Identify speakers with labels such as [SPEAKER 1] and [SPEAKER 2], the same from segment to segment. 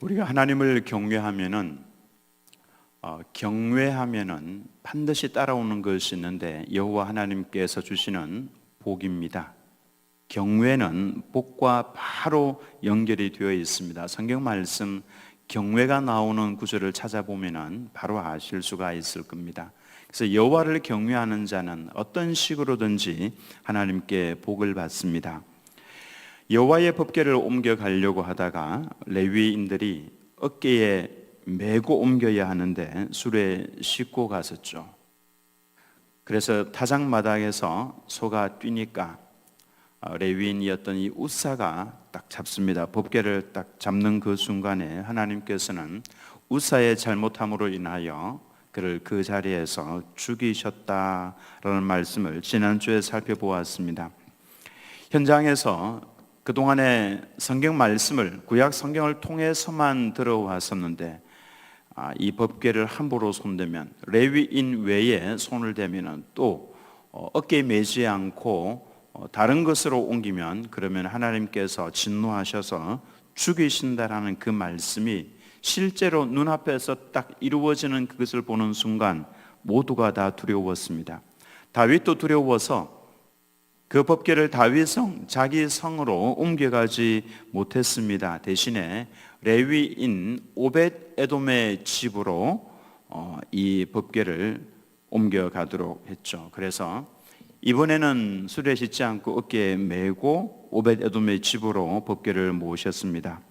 [SPEAKER 1] 우리가 하나님을 경외하면은 반드시 따라오는 것이 있는데 여호와 하나님께서 주시는 복입니다. 경외는 복과 바로 연결이 되어 있습니다. 성경 말씀 경외가 나오는 구절을 찾아보면은 바로 아실 수가 있을 겁니다. 그래서 여호와를 경외하는 자는 어떤 식으로든지 하나님께 복을 받습니다. 여호와의 법궤를 옮겨가려고 하다가 레위인들이 어깨에 메고 옮겨야 하는데 수레에 싣고 갔었죠. 그래서 타작마당에서 소가 뛰니까 레위인이었던 이 우사가 딱 잡습니다. 법궤를 딱 잡는 그 순간에 하나님께서는 우사의 잘못함으로 인하여 그를 그 자리에서 죽이셨다라는 말씀을 지난주에 살펴보았습니다. 현장에서 그동안의 성경 말씀을 구약 성경을 통해서만 들어왔었는데 이 법궤를 함부로 손대면 레위인 외에 손을 대면 또 어깨에 매지 않고 다른 것으로 옮기면 그러면 하나님께서 진노하셔서 죽이신다라는 그 말씀이 실제로 눈앞에서 딱 이루어지는 그것을 보는 순간 모두가 다 두려웠습니다. 다윗도 두려워서 그 법궤를 다윗성 자기 성으로 옮겨가지 못했습니다. 대신에 레위인 오벳 에돔의 집으로 이 법궤를 옮겨가도록 했죠. 그래서 이번에는 수레에 싣지 않고 어깨에 메고 오벳 에돔의 집으로 법궤를 모셨습니다.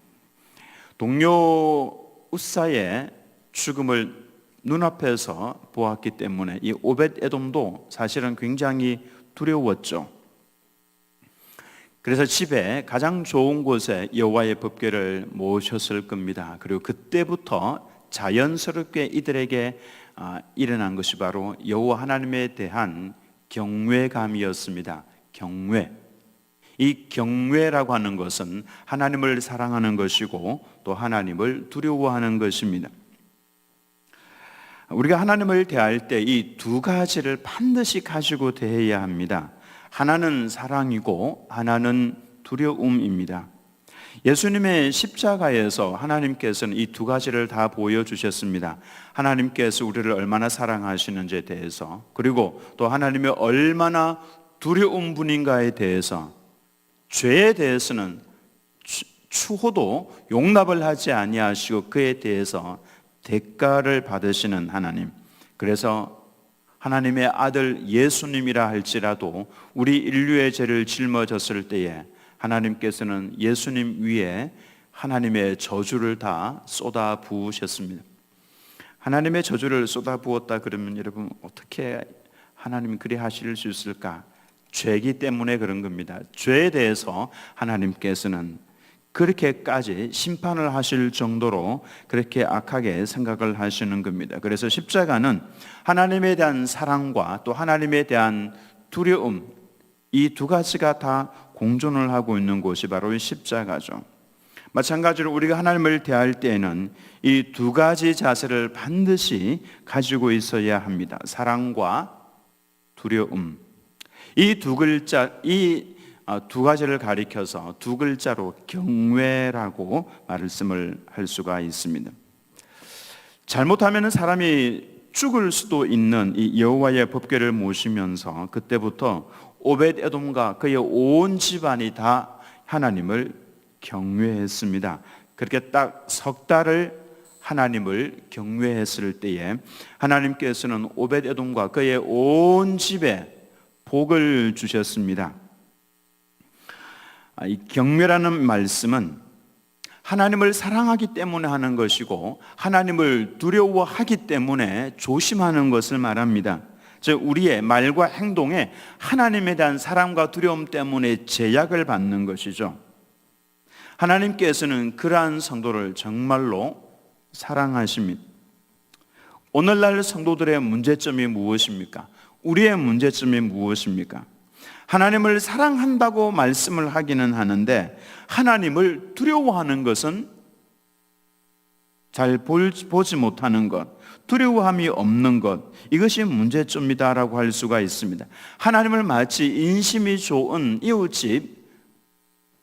[SPEAKER 1] 동료 우사의 죽음을 눈앞에서 보았기 때문에 이 오벳 에돔도 사실은 굉장히 두려웠죠. 그래서 집에 가장 좋은 곳에 여호와의 법궤를 모셨을 겁니다. 그리고 그때부터 자연스럽게 이들에게 일어난 것이 바로 여호와 하나님에 대한 경외감이었습니다. 경외. 이 경외라고 하는 것은 하나님을 사랑하는 것이고 또 하나님을 두려워하는 것입니다. 우리가 하나님을 대할 때 이 두 가지를 반드시 가지고 대해야 합니다. 하나는 사랑이고 하나는 두려움입니다. 예수님의 십자가에서 하나님께서는 이 두 가지를 다 보여주셨습니다. 하나님께서 우리를 얼마나 사랑하시는지에 대해서, 그리고 또 하나님이 얼마나 두려운 분인가에 대해서, 죄에 대해서는 추호도 용납을 하지 아니하시고 그에 대해서 대가를 받으시는 하나님. 그래서 하나님의 아들 예수님이라 할지라도 우리 인류의 죄를 짊어졌을 때에 하나님께서는 예수님 위에 하나님의 저주를 다 쏟아 부으셨습니다. 하나님의 저주를 쏟아 부었다 그러면 여러분 어떻게 하나님이 그리 하실 수 있을까? 죄이기 때문에 그런 겁니다. 죄에 대해서 하나님께서는 그렇게까지 심판을 하실 정도로 그렇게 악하게 생각을 하시는 겁니다. 그래서 십자가는 하나님에 대한 사랑과 또 하나님에 대한 두려움, 이 두 가지가 다 공존을 하고 있는 곳이 바로 이 십자가죠. 마찬가지로 우리가 하나님을 대할 때에는 이 두 가지 자세를 반드시 가지고 있어야 합니다. 사랑과 두려움. 이 두 가지를 가리켜서 두 글자로 경외라고 말씀을 할 수가 있습니다. 잘못하면 사람이 죽을 수도 있는 이 여호와의 법궤를 모시면서 그때부터 오벳 에돔과 그의 온 집안이 다 하나님을 경외했습니다. 그렇게 딱 석 달을 하나님을 경외했을 때에 하나님께서는 오벳 에돔과 그의 온 집에 복을 주셨습니다. 이 경외라는 말씀은 하나님을 사랑하기 때문에 하는 것이고 하나님을 두려워하기 때문에 조심하는 것을 말합니다. 즉 우리의 말과 행동에 하나님에 대한 사랑과 두려움 때문에 제약을 받는 것이죠. 하나님께서는 그러한 성도를 정말로 사랑하십니다. 오늘날 성도들의 문제점이 무엇입니까? 우리의 문제점이 무엇입니까? 하나님을 사랑한다고 말씀을 하기는 하는데 하나님을 두려워하는 것은 잘 보지 못하는 것, 두려워함이 없는 것, 이것이 문제점이다라고 할 수가 있습니다. 하나님을 마치 인심이 좋은 이웃집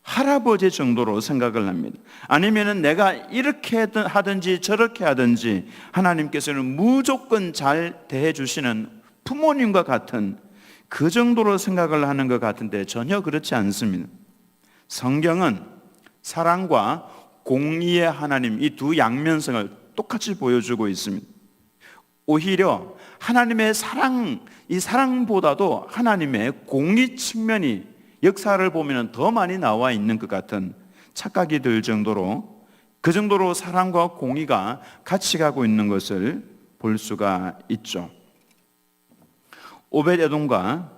[SPEAKER 1] 할아버지 정도로 생각을 합니다. 아니면은 내가 이렇게 하든지 저렇게 하든지 하나님께서는 무조건 잘 대해 주시는 부모님과 같은 그 정도로 생각을 하는 것 같은데 전혀 그렇지 않습니다. 성경은 사랑과 공의의 하나님, 이 두 양면성을 똑같이 보여주고 있습니다. 오히려 하나님의 사랑, 이 사랑보다도 하나님의 공의 측면이 역사를 보면 더 많이 나와 있는 것 같은 착각이 들 정도로, 그 정도로 사랑과 공의가 같이 가고 있는 것을 볼 수가 있죠. 오벳에돔과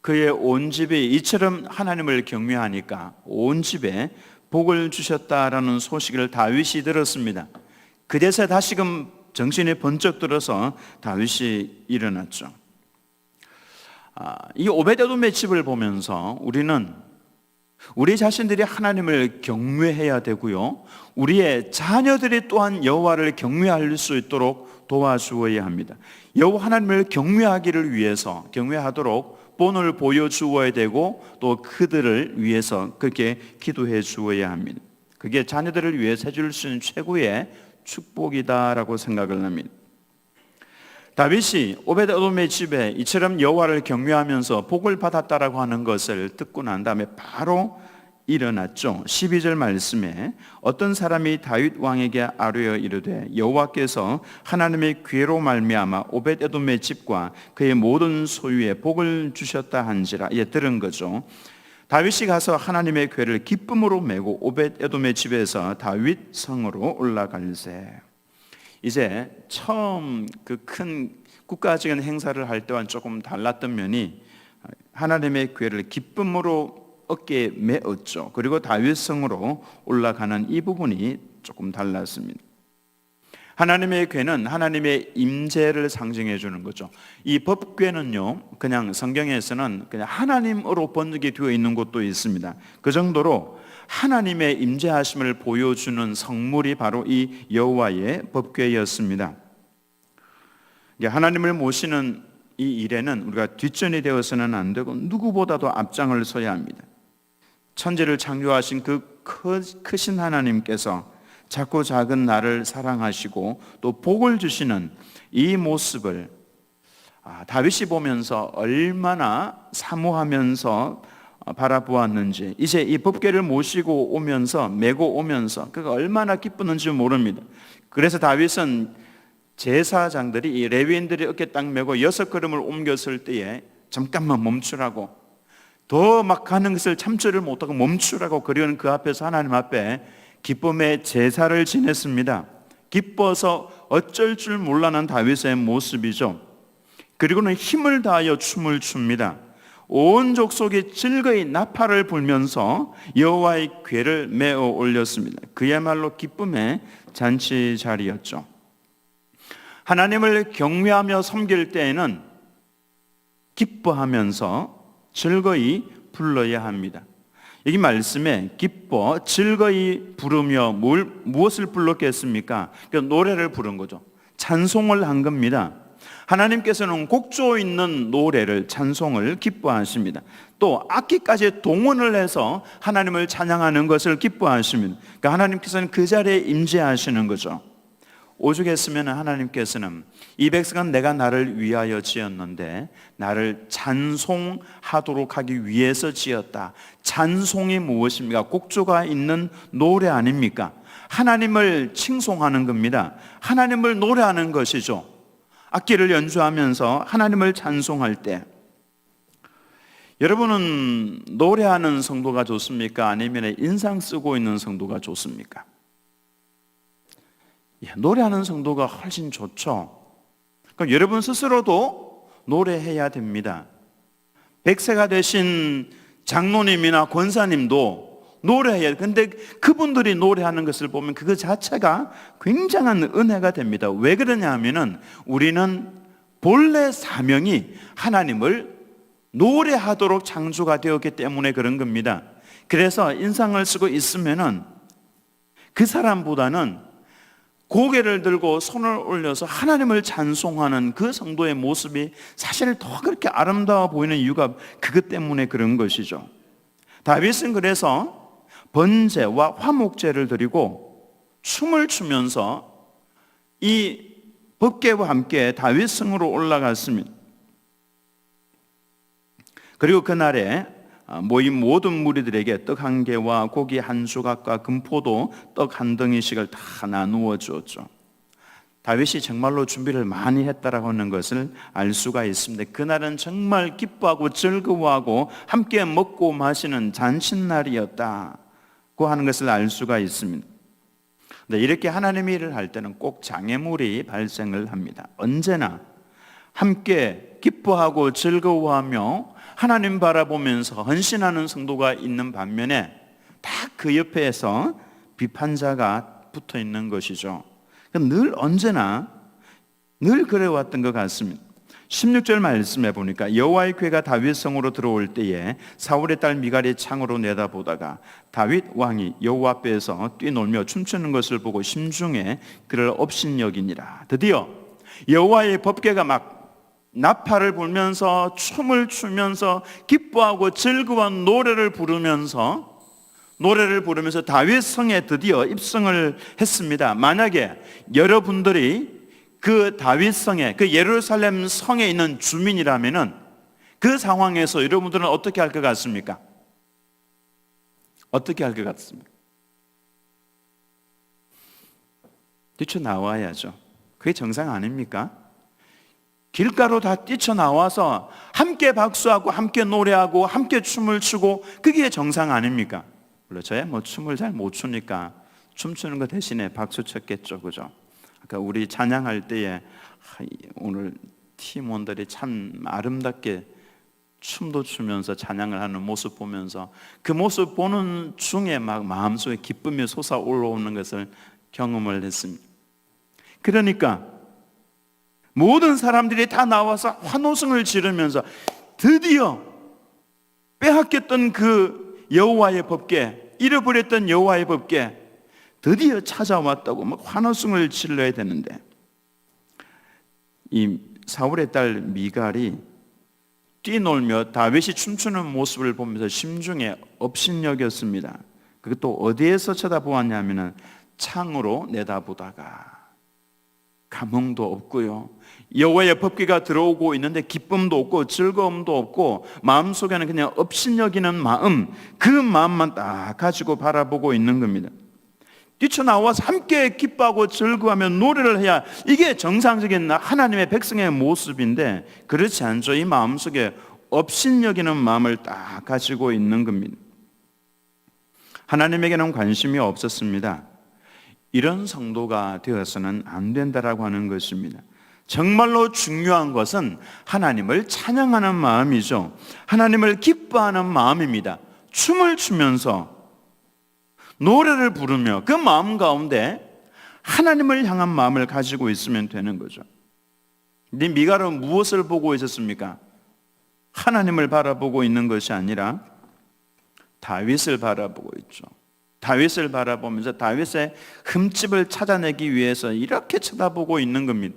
[SPEAKER 1] 그의 온 집이 이처럼 하나님을 경외하니까 온 집에 복을 주셨다라는 소식을 다윗이 들었습니다. 그제서 다시금 정신이 번쩍 들어서 다윗이 일어났죠. 이 오벳에돔의 집을 보면서 우리는 우리 자신들이 하나님을 경외해야 되고요, 우리의 자녀들이 또한 여호와를 경외할 수 있도록 도와주어야 합니다. 여호와 하나님을 경외하도록 본을 보여주어야 되고, 또 그들을 위해서 그렇게 기도해 주어야 합니다. 그게 자녀들을 위해서 해줄 수 있는 최고의 축복이다라고 생각을 합니다. 다윗이 오벳에돔의 집에 이처럼 여호와를 경외하면서 복을 받았다라고 하는 것을 듣고 난 다음에 바로 일어났죠. 12절 말씀에 어떤 사람이 다윗 왕에게 아뢰어 이르되 여호와께서 하나님의 괴로 말미암아 오벳에돔의 집과 그의 모든 소유에 복을 주셨다 한지라. 이제 들은 거죠. 다윗이 가서 하나님의 괴를 기쁨으로 메고 오벳에돔의 집에서 다윗 성으로 올라갈세. 이제 처음 그 큰 국가적인 행사를 할 때와는 조금 달랐던 면이, 하나님의 괴를 기쁨으로 어깨에 메었죠. 그리고 다윗 성으로 올라가는 이 부분이 조금 달랐습니다. 하나님의 괴는 하나님의 임재를 상징해 주는 거죠. 이 법궤는요, 그냥 성경에서는 그냥 하나님으로 번역이 되어 있는 곳도 있습니다. 그 정도로 하나님의 임재하심을 보여주는 성물이 바로 이 여호와의 법궤였습니다. 하나님을 모시는 이 일에는 우리가 뒷전이 되어서는 안 되고 누구보다도 앞장을 서야 합니다. 천지를 창조하신 그 크신 하나님께서 작고 작은 나를 사랑하시고 또 복을 주시는 이 모습을 다윗이 보면서 얼마나 사모하면서 바라보았는지, 이제 이 법궤를 모시고 오면서 메고 오면서 그가 얼마나 기쁘는지 모릅니다. 그래서 다윗은 제사장들이, 이 레위인들이 어깨 딱 메고 6걸음을 옮겼을 때에 잠깐만 멈추라고, 더 막 가는 것을 참지를 못하고 멈추라고, 그리고는 그 앞에서 하나님 앞에 기쁨의 제사를 지냈습니다. 기뻐서 어쩔 줄 몰라는 다윗의 모습이죠. 그리고는 힘을 다하여 춤을 춥니다. 온 족속이 즐거이 나팔을 불면서 여호와의 궤를 메어 올렸습니다. 그야말로 기쁨의 잔치 자리였죠. 하나님을 경외하며 섬길 때에는 기뻐하면서 즐거이 불러야 합니다. 여기 말씀에 기뻐 즐거이 부르며 무엇을 불렀겠습니까? 그러니까 노래를 부른 거죠. 찬송을 한 겁니다. 하나님께서는 곡조 있는 노래를, 찬송을 기뻐하십니다. 또 악기까지 동원을 해서 하나님을 찬양하는 것을 기뻐하십니다. 그러니까 하나님께서는 그 자리에 임재하시는 거죠. 오죽했으면 하나님께서는 이 백성은 내가 나를 위하여 지었는데 나를 찬송하도록 하기 위해서 지었다. 찬송이 무엇입니까? 곡조가 있는 노래 아닙니까? 하나님을 칭송하는 겁니다. 하나님을 노래하는 것이죠. 악기를 연주하면서 하나님을 찬송할 때, 여러분은 노래하는 성도가 좋습니까? 아니면 인상 쓰고 있는 성도가 좋습니까? 노래하는 성도가 훨씬 좋죠. 그러니까 여러분 스스로도 노래해야 됩니다. 100세가 되신 장로님이나 권사님도 노래해야 돼요. 근데 그분들이 노래하는 것을 보면 그거 자체가 굉장한 은혜가 됩니다. 왜 그러냐 하면은 우리는 본래 사명이 하나님을 노래하도록 창조가 되었기 때문에 그런 겁니다. 그래서 인상을 쓰고 있으면은 그 사람보다는 고개를 들고 손을 올려서 하나님을 찬송하는 그 성도의 모습이 사실 더 그렇게 아름다워 보이는 이유가 그것 때문에 그런 것이죠. 다윗은 그래서 번제와 화목제를 드리고 춤을 추면서 이 법궤와 함께 다윗 성으로 올라갔습니다. 그리고 그날에 모인 모든 무리들에게 떡 한 개와 고기 한 조각과 금포도 떡 한 덩이씩을 다 나누어 주었죠. 다윗이 정말로 준비를 많이 했다라고 하는 것을 알 수가 있습니다. 그날은 정말 기뻐하고 즐거워하고 함께 먹고 마시는 잔칫날이었다고 하는 것을 알 수가 있습니다. 이렇게 하나님의 일을 할 때는 꼭 장애물이 발생을 합니다. 언제나 함께 기뻐하고 즐거워하며 하나님 바라보면서 헌신하는 성도가 있는 반면에 딱 그 옆에서 비판자가 붙어 있는 것이죠. 늘 언제나 늘 그래왔던 것 같습니다. 16절 말씀해 보니까 여호와의 궤가 다윗 성으로 들어올 때에 사울의 딸 미갈이 창으로 내다보다가 다윗 왕이 여호와 앞에서 뛰놀며 춤추는 것을 보고 심중에 그를 업신여기니라. 드디어 여호와의 법궤가 막 나팔을 불면서 춤을 추면서 기뻐하고 즐거운 노래를 부르면서 다윗 성에 드디어 입성을 했습니다. 만약에 여러분들이 그 다윗 성에, 그 예루살렘 성에 있는 주민이라면은 그 상황에서 여러분들은 어떻게 할 것 같습니까? 어떻게 할 것 같습니까? 뛰쳐나와야죠. 그게 정상 아닙니까? 길가로 다 뛰쳐나와서 함께 박수하고 함께 노래하고 함께 춤을 추고 그게 정상 아닙니까? 물론 저야 뭐 춤을 잘 못 추니까 춤추는 것 대신에 박수 쳤겠죠, 그죠? 아까 우리 찬양할 때에 오늘 팀원들이 참 아름답게 춤도 추면서 찬양을 하는 모습 보면서 그 모습 보는 중에 막 마음속에 기쁨이 솟아올라오는 것을 경험을 했습니다. 그러니까 모든 사람들이 다 나와서 환호성을 지르면서 드디어 빼앗겼던 그 여호와의 법궤, 잃어버렸던 여호와의 법궤 드디어 찾아왔다고 막 환호성을 질러야 되는데 이 사울의 딸 미갈이 뛰놀며 다윗이 춤추는 모습을 보면서 심중에 업신여겼습니다. 그것도 어디에서 쳐다보았냐면은 창으로 내다보다가 감흥도 없고요, 여호와의 법궤가 들어오고 있는데 기쁨도 없고 즐거움도 없고 마음속에는 그냥 업신여기는 마음, 그 마음만 딱 가지고 바라보고 있는 겁니다. 뛰쳐나와서 함께 기뻐하고 즐거워하며 노래를 해야 이게 정상적인 하나님의 백성의 모습인데 그렇지 않죠. 이 마음속에 업신여기는 마음을 딱 가지고 있는 겁니다. 하나님에게는 관심이 없었습니다. 이런 성도가 되어서는 안 된다라고 하는 것입니다. 정말로 중요한 것은 하나님을 찬양하는 마음이죠. 하나님을 기뻐하는 마음입니다. 춤을 추면서 노래를 부르며 그 마음 가운데 하나님을 향한 마음을 가지고 있으면 되는 거죠. 근데 미갈은 무엇을 보고 있었습니까? 하나님을 바라보고 있는 것이 아니라 다윗을 바라보고 있죠. 다윗을 바라보면서 다윗의 흠집을 찾아내기 위해서 이렇게 쳐다보고 있는 겁니다.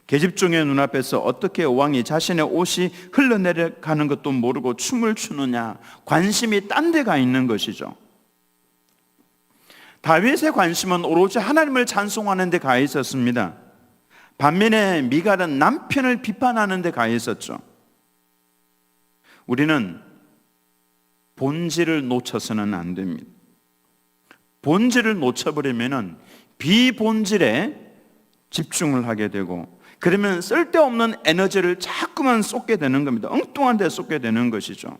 [SPEAKER 1] 계집종의 눈앞에서 어떻게 왕이 자신의 옷이 흘러내려가는 것도 모르고 춤을 추느냐, 관심이 딴 데 가 있는 것이죠. 다윗의 관심은 오로지 하나님을 찬송하는 데 가 있었습니다. 반면에 미갈은 남편을 비판하는 데 가 있었죠. 우리는 본질을 놓쳐서는 안 됩니다. 본질을 놓쳐버리면 비본질에 집중을 하게 되고 그러면 쓸데없는 에너지를 자꾸만 쏟게 되는 겁니다. 엉뚱한 데 쏟게 되는 것이죠.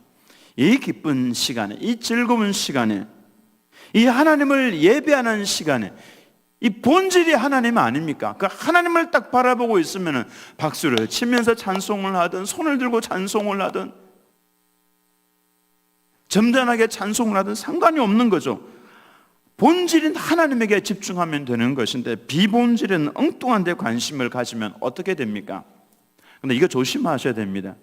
[SPEAKER 1] 이 기쁜 시간에, 이 즐거운 시간에, 이 하나님을 예배하는 시간에 이 본질이 하나님 아닙니까? 그 하나님을 딱 바라보고 있으면 박수를 치면서 찬송을 하든 손을 들고 찬송을 하든 점잖하게 찬송을 하든 상관이 없는 거죠. 본질인 하나님에게 집중하면 되는 것인데 비본질은 엉뚱한 데 관심을 가지면 어떻게 됩니까? 근데 이거 조심하셔야 됩니다.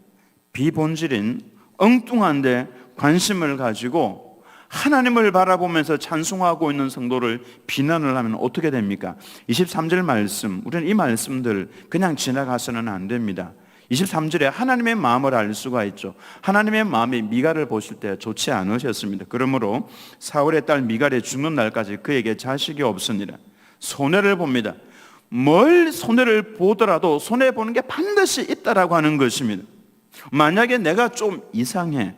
[SPEAKER 1] 비본질인 엉뚱한 데 관심을 가지고 하나님을 바라보면서 찬송하고 있는 성도를 비난을 하면 어떻게 됩니까? 23절 말씀, 우리는 이 말씀들 그냥 지나가서는 안 됩니다. 23절에 하나님의 마음을 알 수가 있죠. 하나님의 마음이 미갈을 보실 때 좋지 않으셨습니다. 그러므로 사울의 딸 미갈이 죽는 날까지 그에게 자식이 없으니라. 손해를 봅니다. 뭘 손해를 보더라도 손해보는 게 반드시 있다라고 하는 것입니다. 만약에 내가 좀 이상해,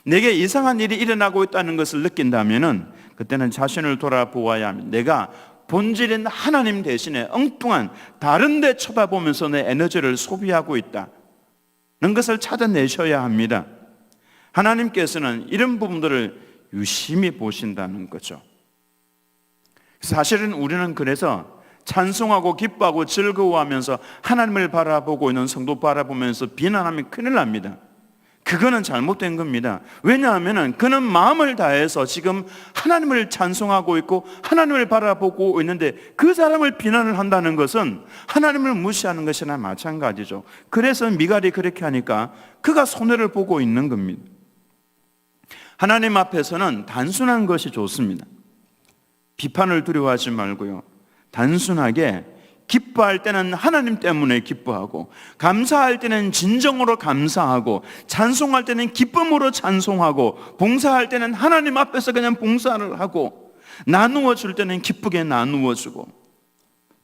[SPEAKER 1] 내게 이상한 일이 일어나고 있다는 것을 느낀다면 그때는 자신을 돌아보아야 합니다. 내가 본질인 하나님 대신에 엉뚱한 다른 데 쳐다보면서 내 에너지를 소비하고 있다는 것을 찾아내셔야 합니다. 하나님께서는 이런 부분들을 유심히 보신다는 거죠. 사실은 우리는 그래서 찬송하고 기뻐하고 즐거워하면서 하나님을 바라보고 있는 성도 바라보면서 비난하면 큰일 납니다. 그거는 잘못된 겁니다. 왜냐하면 그는 마음을 다해서 지금 하나님을 찬송하고 있고 하나님을 바라보고 있는데 그 사람을 비난을 한다는 것은 하나님을 무시하는 것이나 마찬가지죠. 그래서 미갈이 그렇게 하니까 그가 손해를 보고 있는 겁니다. 하나님 앞에서는 단순한 것이 좋습니다. 비판을 두려워하지 말고요, 단순하게 기뻐할 때는 하나님 때문에 기뻐하고, 감사할 때는 진정으로 감사하고, 찬송할 때는 기쁨으로 찬송하고, 봉사할 때는 하나님 앞에서 그냥 봉사를 하고, 나누어 줄 때는 기쁘게 나누어 주고,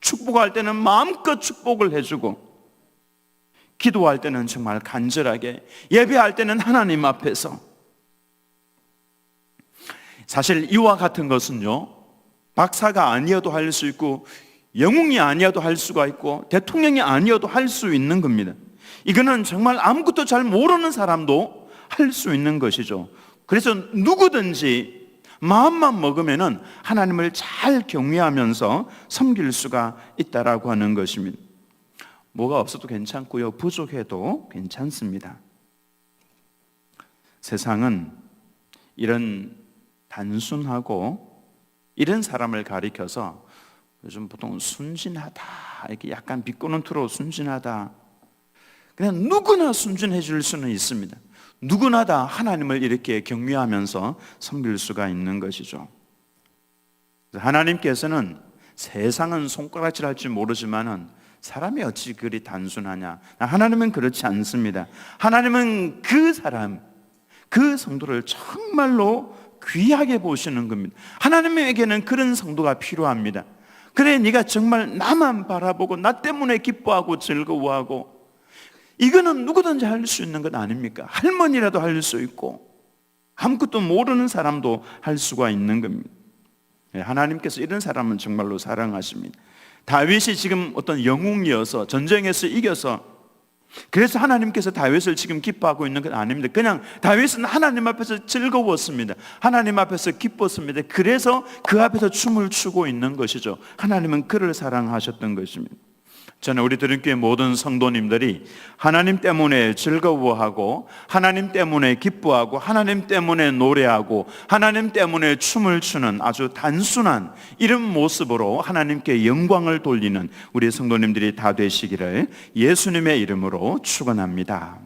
[SPEAKER 1] 축복할 때는 마음껏 축복을 해주고, 기도할 때는 정말 간절하게, 예배할 때는 하나님 앞에서. 사실 이와 같은 것은요, 박사가 아니어도 할 수 있고 영웅이 아니어도 할 수가 있고 대통령이 아니어도 할 수 있는 겁니다. 이거는 정말 아무것도 잘 모르는 사람도 할 수 있는 것이죠. 그래서 누구든지 마음만 먹으면은 하나님을 잘 경외하면서 섬길 수가 있다라고 하는 것입니다. 뭐가 없어도 괜찮고요, 부족해도 괜찮습니다. 세상은 이런 단순하고 이런 사람을 가리켜서 요즘 보통 순진하다, 이렇게 약간 비꼬는 투로 순진하다, 그냥 누구나 순진해질 수는 있습니다. 누구나 다 하나님을 이렇게 경외하면서 섬길 수가 있는 것이죠. 하나님께서는 세상은 손가락질할지 모르지만은 사람이 어찌 그리 단순하냐, 하나님은 그렇지 않습니다. 하나님은 그 사람, 그 성도를 정말로 귀하게 보시는 겁니다. 하나님에게는 그런 성도가 필요합니다. 그래, 네가 정말 나만 바라보고 나 때문에 기뻐하고 즐거워하고, 이거는 누구든지 할 수 있는 것 아닙니까? 할머니라도 할 수 있고 아무것도 모르는 사람도 할 수가 있는 겁니다. 하나님께서 이런 사람은 정말로 사랑하십니다. 다윗이 지금 어떤 영웅이어서 전쟁에서 이겨서, 그래서 하나님께서 다윗을 지금 기뻐하고 있는 건 아닙니다. 그냥 다윗은 하나님 앞에서 즐거웠습니다. 하나님 앞에서 기뻤습니다. 그래서 그 앞에서 춤을 추고 있는 것이죠. 하나님은 그를 사랑하셨던 것입니다. 저는 우리 드림교회 모든 성도님들이 하나님 때문에 즐거워하고, 하나님 때문에 기뻐하고, 하나님 때문에 노래하고, 하나님 때문에 춤을 추는 아주 단순한 이런 모습으로 하나님께 영광을 돌리는 우리 성도님들이 다 되시기를 예수님의 이름으로 축원합니다.